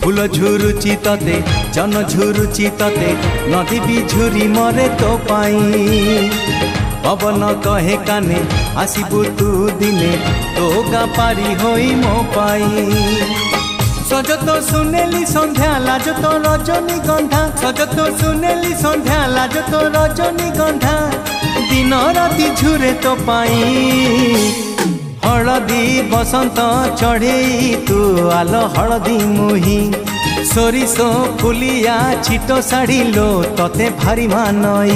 फूल झुरुची तते जन झुरुची तते नदी भी झुरी मरे तो पाई पवन कहे काने आसबू तू दिने तो गा पारी होई मो पाई सज तो सुनेली संध्या लाज तो रजनी गंधा सज तो सुनेली संध्या लाज तो रजनी गंधा दिन राति झुरे तो पाई हलदी बसंत चढ़े तू आल हलदी मुही सोरिसो फुलिया छिटो साड़ी लो तते भारी मानई।